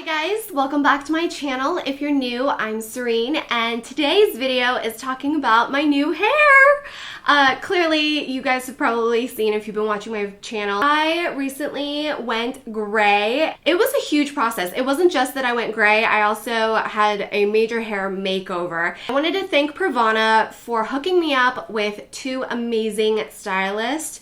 guys, welcome back to my channel. If you're new, I'm Serene, and today's video is talking about my new hair. Clearly, you guys have probably seen if you've been watching my channel. I recently went gray. It was a huge process. It wasn't just that I went gray, I also had a major hair makeover. I wanted to thank PRAVANA for hooking me up with two amazing stylists.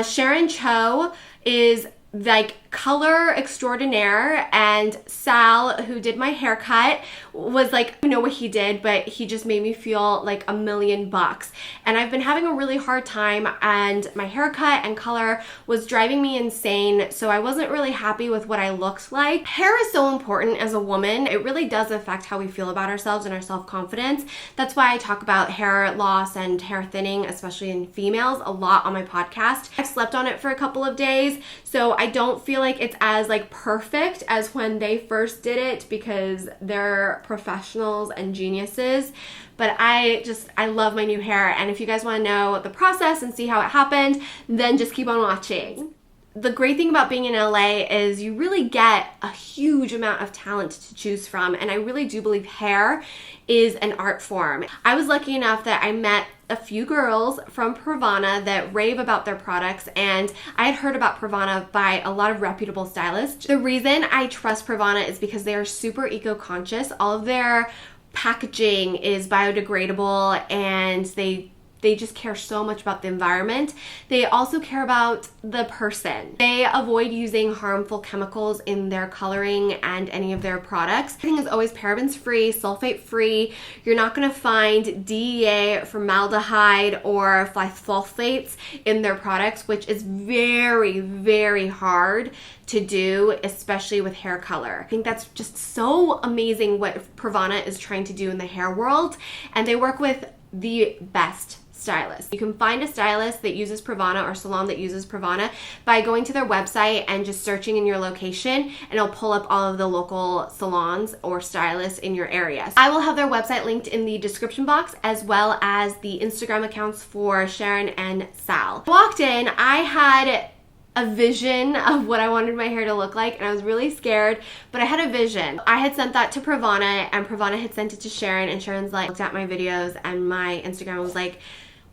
Sharon Cho is like color extraordinaire, and Sal, who did my haircut, was like, I don't know what he did, but he just made me feel like $1,000,000. And I've been having a really hard time, and my haircut and color was driving me insane, so I wasn't really happy with what I looked like. Hair is so important as a woman. It really does affect how we feel about ourselves and our self-confidence. That's why I talk about hair loss and hair thinning, especially in females, a lot on my podcast. I've slept on it for a couple of days, so I don't feel like it's as like perfect as when they first did it, because they're professionals and geniuses. But I love my new hair, and if you guys want to know the process and see how it happened, then just keep on watching. The great thing about being in LA is you really get a huge amount of talent to choose from, and I really do believe hair is an art form. I was lucky enough that I met a few girls from PRAVANA that rave about their products, and I had heard about PRAVANA by a lot of reputable stylists. The reason I trust PRAVANA is because they are super eco-conscious. All of their packaging is biodegradable, and they just care so much about the environment. They also care about the person. They avoid using harmful chemicals in their coloring and any of their products. Everything is always parabens free, sulfate free. You're not gonna find DEA, formaldehyde, or sulfates in their products, which is very, very hard to do, especially with hair color. I think that's just so amazing what PRAVANA is trying to do in the hair world, and they work with the best stylist. You can find a stylist that uses PRAVANA or salon that uses PRAVANA by going to their website and just searching in your location, and it'll pull up all of the local salons or stylists in your area. I will have their website linked in the description box, as well as the Instagram accounts for Sharon and Sal. I walked in, I had a vision of what I wanted my hair to look like, and I was really scared, but I had a vision. I had sent that to PRAVANA, and PRAVANA had sent it to Sharon, and Sharon's like, looked at my videos and my Instagram, was like,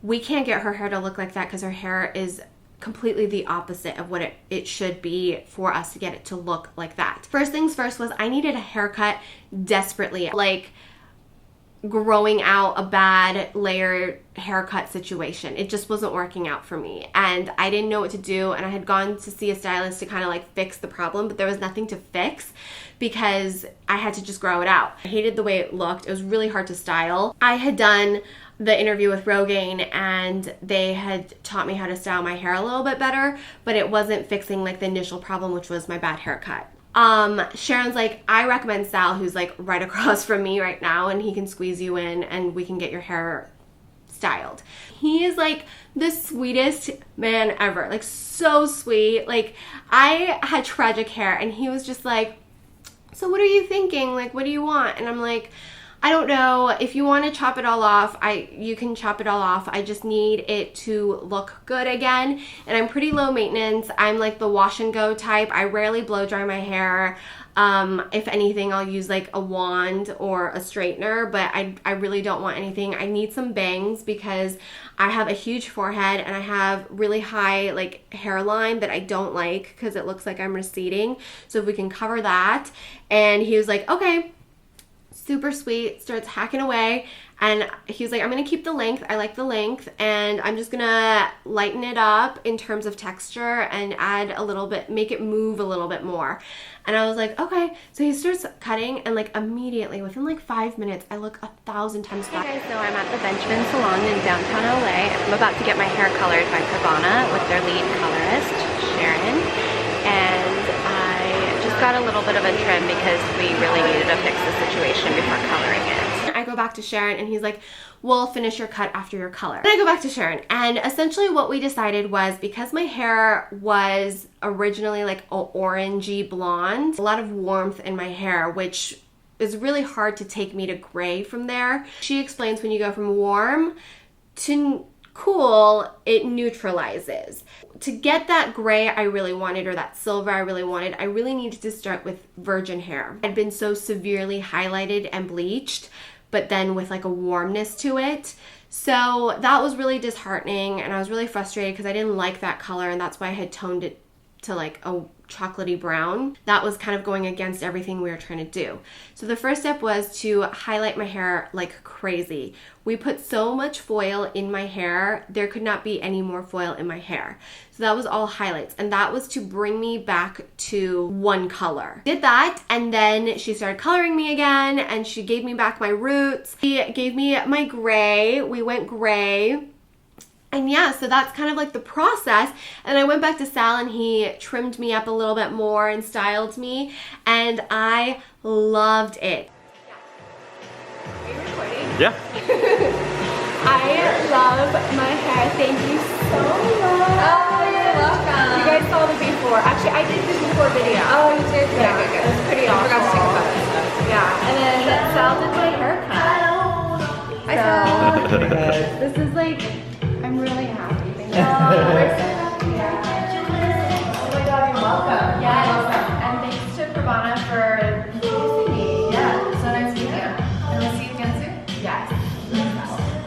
we can't get her hair to look like that because her hair is completely the opposite of what it should be for us to get it to look like that. First things first was I needed a haircut desperately, like growing out a bad layered haircut situation. It just wasn't working out for me, and I didn't know what to do, and I had gone to see a stylist to kind of like fix the problem, but there was nothing to fix because I had to just grow it out. I hated the way it looked. It was really hard to style. I had done the interview with Rogaine, and they had taught me how to style my hair a little bit better, but it wasn't fixing like the initial problem, which was my bad haircut. Sharon's like, I recommend Sal, who's like right across from me right now, and he can squeeze you in and we can get your hair styled. He is like the sweetest man ever, like so sweet. Like, I had tragic hair, and he was just like, so what are you thinking? Like, what do you want? And I'm like, I don't know. If you want to chop it all off, you can chop it all off. I just need it to look good again. And I'm pretty low maintenance. I'm like the wash and go type. I rarely blow dry my hair. If anything, I'll use like a wand or a straightener, but I really don't want anything. I need some bangs because I have a huge forehead, and I have really high like hairline that I don't like because it looks like I'm receding. So if we can cover that. And he was like, okay. Super sweet, starts hacking away, and he was like, I'm gonna keep the length, I like the length, and I'm just gonna lighten it up in terms of texture and add a little bit, make it move a little bit more. And I was like, okay. So he starts cutting, and like immediately, within like 5 minutes, I look 1,000 times better. You guys know I'm at the Benjamin Salon in downtown LA. I'm about to get my hair colored by PRAVANA with their lead colorist, Sharon, and got a little bit of a trim because we really needed to fix the situation before coloring it. I go back to Sharon, and he's like, we'll finish your cut after your color. And I go back to Sharon, and essentially what we decided was, because my hair was originally like an orangey blonde, a lot of warmth in my hair, which is really hard to take me to gray from there. She explains when you go from warm to cool, it neutralizes. To get that gray I really wanted, or that silver I really wanted, I really needed to start with virgin hair. I'd been so severely highlighted and bleached, but then with like a warmness to it. So that was really disheartening, and I was really frustrated because I didn't like that color, and that's why I had toned it to like a chocolatey brown. That was kind of going against everything we were trying to do. So the first step was to highlight my hair like crazy. We put so much foil in my hair, there could not be any more foil in my hair. So that was all highlights, and that was to bring me back to one color. Did that, and then she started coloring me again, and she gave me back my roots. She gave me my gray. We went gray. And yeah, so that's kind of like the process. And I went back to Salon. He trimmed me up a little bit more and styled me, and I loved it. Are you recording? Yeah. I love my hair. Thank you so much. Oh, you're welcome. You guys saw the before. Actually, I did the before video. Oh, you did? Yeah, Good. it was pretty awesome. I forgot to take a photo. Yeah, and then Sal did my haircut. So, this is like, I'm really happy. Thank you. We're so happy. Yeah. Oh my God, you're welcome. Yes. You're welcome. And thanks to Pravana for introducing me. Yeah, so nice to meet you. And we'll see you again soon. Yes.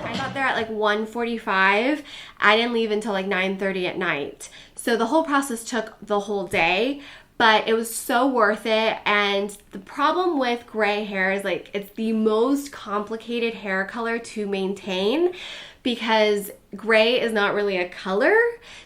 I got there at like 1:45. I didn't leave until like 9:30 at night. So the whole process took the whole day, but it was so worth it. And the problem with gray hair is like it's the most complicated hair color to maintain because gray is not really a color.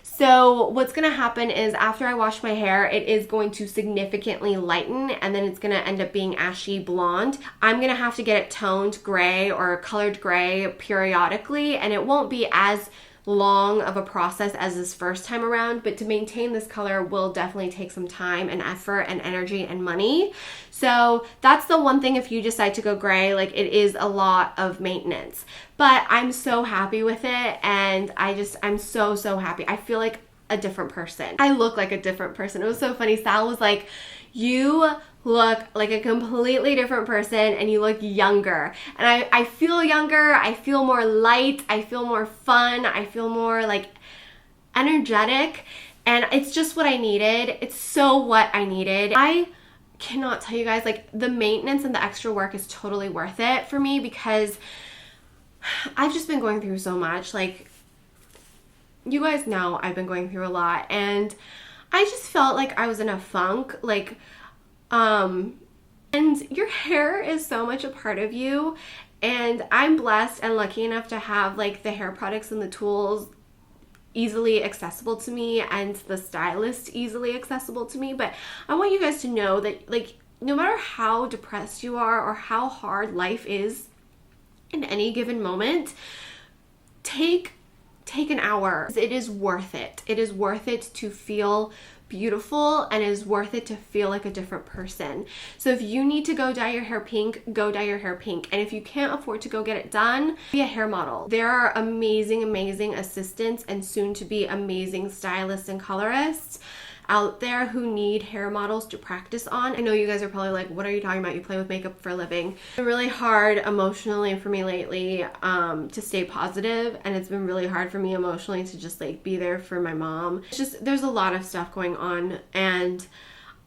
So what's gonna happen is after I wash my hair, it is going to significantly lighten, and then it's gonna end up being ashy blonde. I'm gonna have to get it toned gray or colored gray periodically, and it won't be as long of a process as this first time around, but to maintain this color will definitely take some time and effort and energy and money. So that's the one thing if you decide to go gray, like it is a lot of maintenance. But I'm so happy with it, and I'm so happy. I feel like a different person. I look like a different person. It was so funny. Sal was like, you look like a completely different person and you look younger. And I feel younger, I feel more light, I feel more fun, I feel more like energetic, and it's just what I needed. It's so what I needed. I cannot tell you guys, like the maintenance and the extra work is totally worth it for me because I've just been going through so much. Like you guys know I've been going through a lot, and I just felt like I was in a funk, like and your hair is so much a part of you, and I'm blessed and lucky enough to have like the hair products and the tools easily accessible to me and the stylist easily accessible to me. But I want you guys to know that like no matter how depressed you are or how hard life is in any given moment, take an hour. It is worth it. It is worth it to feel beautiful, and it is worth it to feel like a different person. So if you need to go dye your hair pink, go dye your hair pink. And if you can't afford to go get it done, be a hair model. There are amazing assistants and soon to be amazing stylists and colorists out there who need hair models to practice on. I know you guys are probably like, what are you talking about? You play with makeup for a living. It's been really hard emotionally for me lately to stay positive, and it's been really hard for me emotionally to just like be there for my mom. It's just, there's a lot of stuff going on, and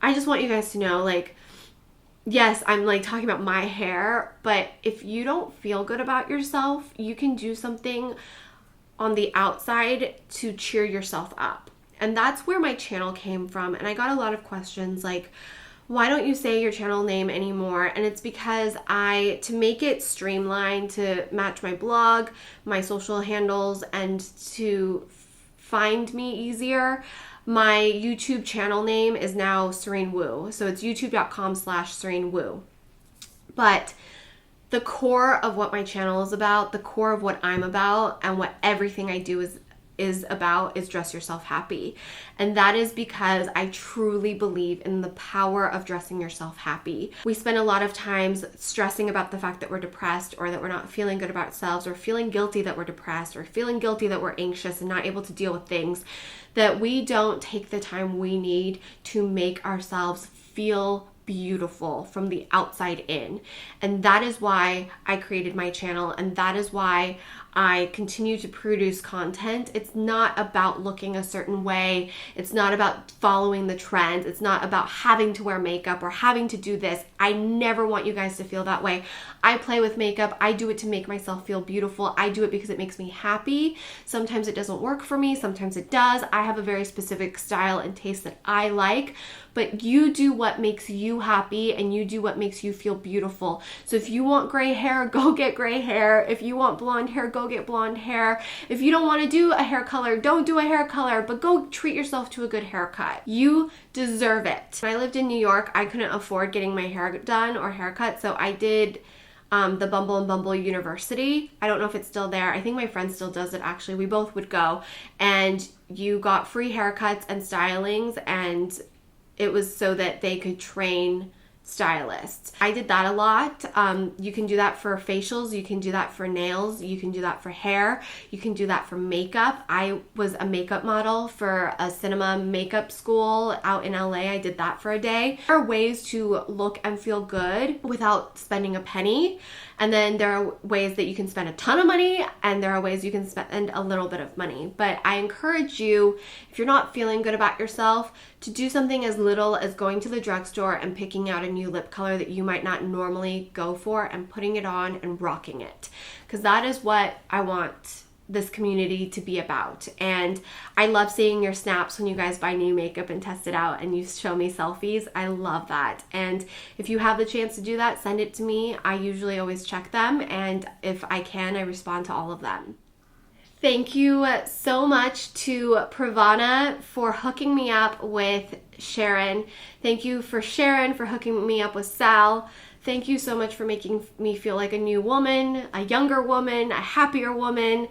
I just want you guys to know, like, yes, I'm like talking about my hair, but if you don't feel good about yourself, you can do something on the outside to cheer yourself up. And that's where my channel came from. And I got a lot of questions like, why don't you say your channel name anymore? And it's because to make it streamlined to match my blog, my social handles, and to find me easier, my YouTube channel name is now Serein Woo. So it's youtube.com/Serein Woo. But the core of what my channel is about, the core of what I'm about, and what everything I do is about is dress yourself happy. And that is because I truly believe in the power of dressing yourself happy. We spend a lot of times stressing about the fact that we're depressed, or that we're not feeling good about ourselves, or feeling guilty that we're depressed, or feeling guilty that we're anxious and not able to deal with things, that we don't take the time we need to make ourselves feel beautiful from the outside in. And that is why I created my channel, and that is why I continue to produce content. It's not about looking a certain way. It's not about following the trends. It's not about having to wear makeup or having to do this. I never want you guys to feel that way. I play with makeup. I do it to make myself feel beautiful. I do it because it makes me happy. Sometimes it doesn't work for me. Sometimes it does. I have a very specific style and taste that I like, but you do what makes you happy and you do what makes you feel beautiful. So if you want gray hair, go get gray hair. If you want blonde hair, go get blonde hair. If you don't want to do a hair color, don't do a hair color, but go treat yourself to a good haircut. You deserve it. When I lived in New York, I couldn't afford getting my hair done or haircut, so I did the Bumble and Bumble University. I don't know if it's still there. I think my friend still does it actually. We both would go and you got free haircuts and stylings, and it was so that they could train stylists. I did that a lot. You can do that for facials, you can do that for nails, you can do that for hair, you can do that for makeup. I was a makeup model for a cinema makeup school out in LA. I did that for a day. There are ways to look and feel good without spending a penny. And then there are ways that you can spend a ton of money, and there are ways you can spend a little bit of money. But I encourage you, if you're not feeling good about yourself, to do something as little as going to the drugstore and picking out a new lip color that you might not normally go for and putting it on and rocking it. Because that is what I want this community to be about. And I love seeing your snaps when you guys buy new makeup and test it out and you show me selfies. I love that. And if you have the chance to do that, send it to me. I usually always check them, and if I can, I respond to all of them. Thank you so much to PRAVANA for hooking me up with Sharon. Thank you for Sharon for hooking me up with Sal. Thank you so much for making me feel like a new woman, a younger woman, a happier woman.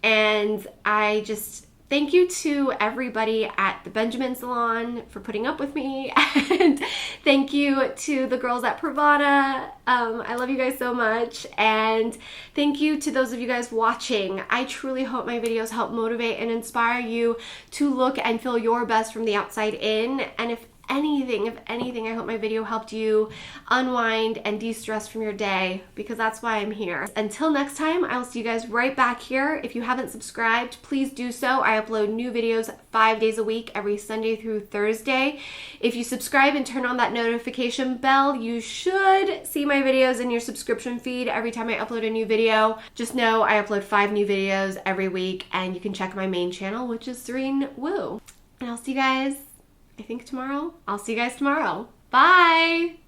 And I just thank you to everybody at the Benjamin Salon for putting up with me. And thank you to the girls at PRAVANA. I love you guys so much. And thank you to those of you guys watching. I truly hope my videos help motivate and inspire you to look and feel your best from the outside in. And if anything, I hope my video helped you unwind and de-stress from your day, because that's why I'm here. Until next time, I'll see you guys right back here. If you haven't subscribed, please do so. I upload new videos 5 days a week, every Sunday through Thursday. If you subscribe and turn on that notification bell, you should see my videos in your subscription feed every time I upload a new video. Just know I upload 5 new videos every week, and you can check my main channel, which is Serein Woo. And I'll see you guys, I think tomorrow. I'll see you guys tomorrow. Bye!